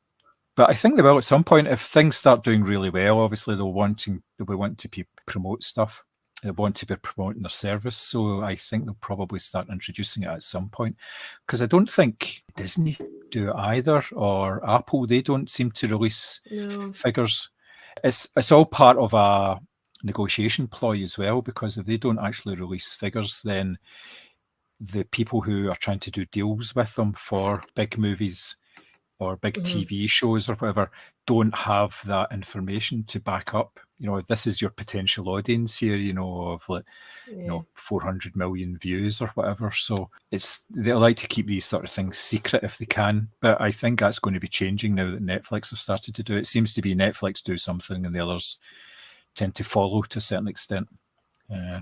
But I think they will at some point. If things start doing really well, obviously they'll be wanting to promote stuff. They want to be promoting their service. So I think they'll probably start introducing it at some point. Because I don't think Disney do it either, or Apple. They don't seem to release figures. It's all part of a negotiation ploy as well, because if they don't actually release figures, then the people who are trying to do deals with them for big movies or big TV shows or whatever don't have that information to back up. This is your potential audience here, of 400 million views or whatever. So they like to keep these sort of things secret if they can. But I think that's going to be changing now that Netflix have started to do it. It seems to be Netflix do something and the others tend to follow to a certain extent.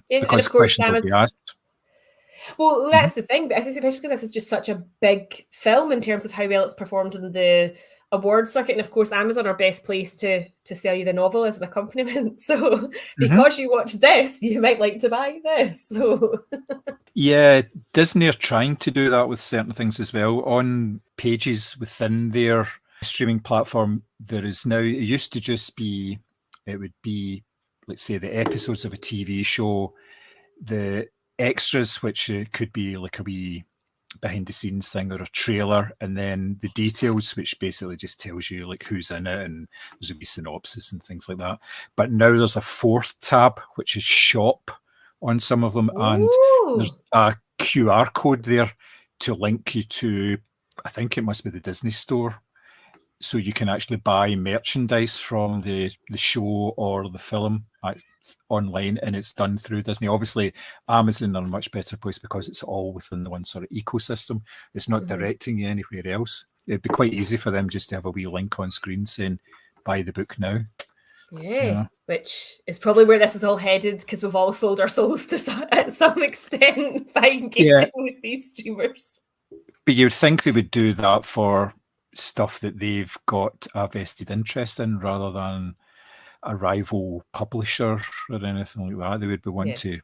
Because questions will be asked. Well, that's the thing, but I think especially because this is just such a big film in terms of how well it's performed in the awards circuit, and of course Amazon are best placed to sell you the novel as an accompaniment. So because you watch this, you might like to buy this. So yeah, Disney are trying to do that with certain things as well. On pages within their streaming platform, there is now, it used to just be, it would be, let's say, the episodes of a TV show, the extras, which could be like a wee behind the scenes thing or a trailer, and then the details, which basically just tells you like who's in it, and there's a wee synopsis and things like that. But now there's a fourth tab, which is shop on some of them. Ooh. And there's a QR code there to link you to, I think it must be the Disney store. So you can actually buy merchandise from the show or the film online, and it's done through Disney. Obviously, Amazon are a much better place because it's all within the one sort of ecosystem. It's not directing you anywhere else. It'd be quite easy for them just to have a wee link on screen saying, buy the book now. Yeah, which is probably where this is all headed, because we've all sold our souls to at some extent by engaging with these streamers. But you'd think they would do that for stuff that they've got a vested interest in rather than a rival publisher or anything like that. They would be wanting to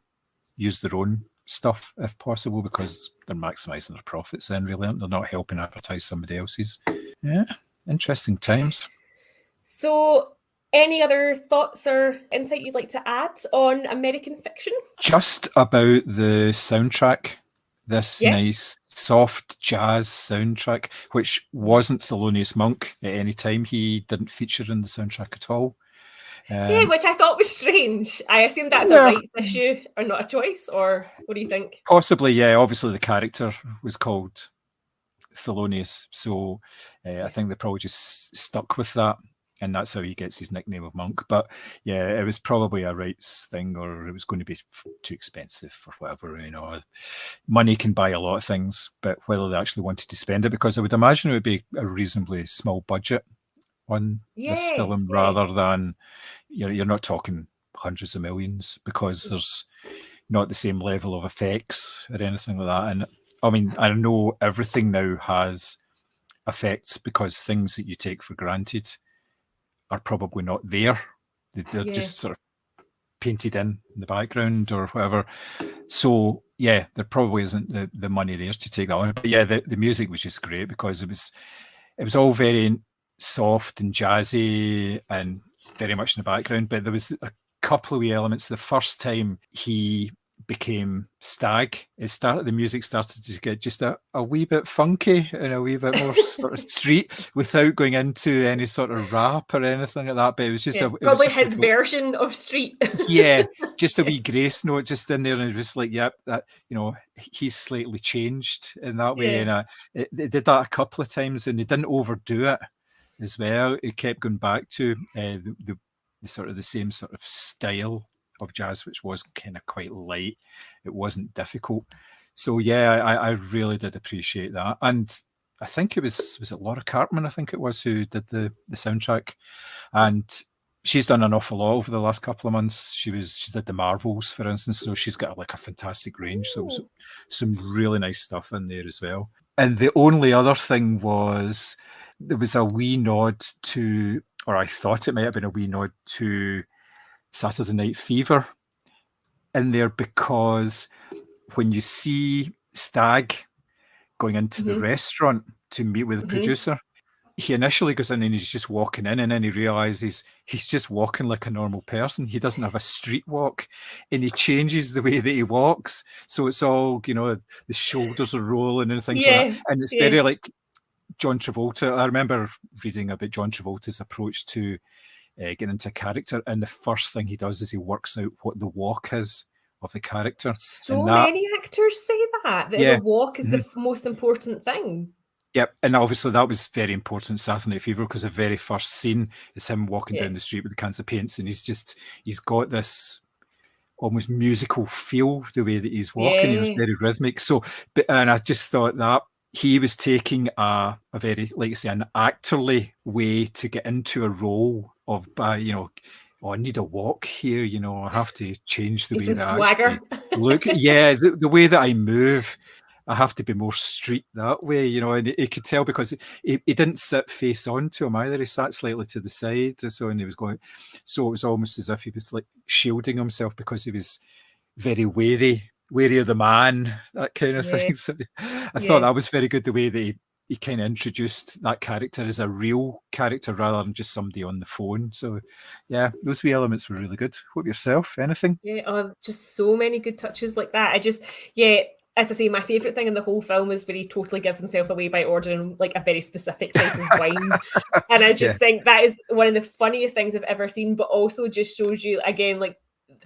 use their own stuff if possible because they're maximising their profits then, really. They're not helping advertise somebody else's. Yeah, interesting times. So, any other thoughts or insight you'd like to add on American Fiction? Just about the soundtrack. This nice, soft jazz soundtrack, which wasn't Thelonious Monk at any time. He didn't feature in the soundtrack at all. Which I thought was strange. I assume that's a rights issue or not a choice, or what do you think? Possibly, yeah. Obviously, the character was called Thelonious, so I think they probably just stuck with that, and that's how he gets his nickname of Monk. But yeah, it was probably a rights thing, or it was going to be too expensive or whatever. Money can buy a lot of things, but whether they actually wanted to spend it, because I would imagine it would be a reasonably small budget on this film rather than you're not talking hundreds of millions, because there's not the same level of effects or anything like that. And I mean, I know everything now has effects because things that you take for granted are probably not there. They're just sort of painted in the background or whatever. So yeah, there probably isn't the money there to take that on. But yeah, the music was just great because it was all very soft and jazzy and very much in the background. But there was a couple of wee elements. The first time he became Stag, the music started to get just a wee bit funky and a wee bit more sort of street without going into any sort of rap or anything like that. But it was just probably his version of street. Yeah, just a wee grace note just in there, and it was like, yep, that he's slightly changed in that way. And they did that a couple of times, and they didn't overdo it as well. It kept going back to the sort of the same sort of style of jazz, which was kind of quite light. It wasn't difficult. So yeah, I really did appreciate that. And I think it was it Laura Cartman, I think it was, who did the soundtrack. And she's done an awful lot over the last couple of months. She did the Marvels, for instance, so she's got like a fantastic range. So it was some really nice stuff in there as well. And the only other thing was there was a wee nod to, or I thought it might have been a wee nod to Saturday Night Fever in there, because when you see Stag going into the restaurant to meet with the producer, he initially goes in and he's just walking in, and then he realizes he's just walking like a normal person. He doesn't have a street walk, and he changes the way that he walks. So it's all, the shoulders are rolling and things like that. And it's very like John Travolta. I remember reading about John Travolta's approach to getting into a character, and the first thing he does is he works out what the walk is of the character. So many actors say that the walk is the most important thing. Yep, and obviously that was very important in Saturday Night Fever, because the very first scene is him walking down the street with the cans of paints, and he's got this almost musical feel the way that he's walking. He was very rhythmic. So, and I just thought that he was taking a very, like I say, an actorly way to get into a role of, I need a walk here, I have to change the way that I actually look. Yeah, the way that I move, I have to be more street that way, and he could tell because he didn't sit face on to him either. He sat slightly to the side, and he was going, so it was almost as if he was like shielding himself because he was very wary of the man, that kind of thing. So I thought that was very good, the way that he kind of introduced that character as a real character rather than just somebody on the phone. So yeah, those wee elements were really good. What about yourself? Anything? Yeah, just so many good touches like that. As I say, my favourite thing in the whole film is he totally gives himself away by ordering like a very specific type of wine. And I just think that is one of the funniest things I've ever seen, but also just shows you again, like,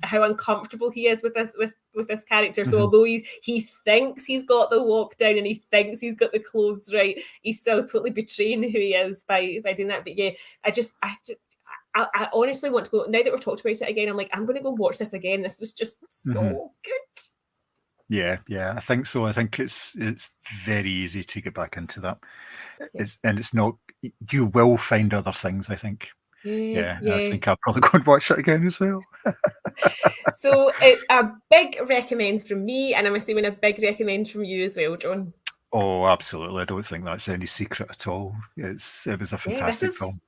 how uncomfortable he is with this character. So although he thinks he's got the walk down and he thinks he's got the clothes right, he's still totally betraying who he is by doing that. But yeah, I honestly want to go, now that we've talked about it again, I'm like, I'm going to go watch this again. This was just so good. Yeah, I think so. I think it's very easy to get back into that. It's not, you will find other things, I think. Yeah. I think I'll probably go and watch it again as well. So it's a big recommend from me, and I'm assuming a big recommend from you as well, John. Oh, absolutely. I don't think that's any secret at all. It was a This fantastic is film.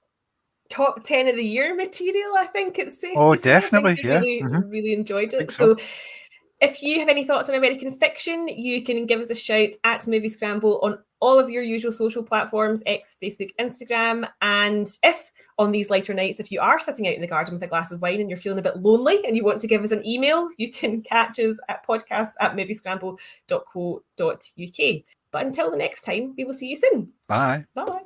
top 10 of the year material, I think it's safe Oh, to say. I think definitely. I Yeah. really, Hmm. really enjoyed I think it. so. So if you have any thoughts on American Fiction, you can give us a shout at Moviescramble on all of your usual social platforms, X, Facebook, Instagram. And if on these lighter nights, if you are sitting out in the garden with a glass of wine and you're feeling a bit lonely and you want to give us an email, you can catch us at podcasts@moviescramble.co.uk. But until the next time, we will see you soon. Bye. Bye.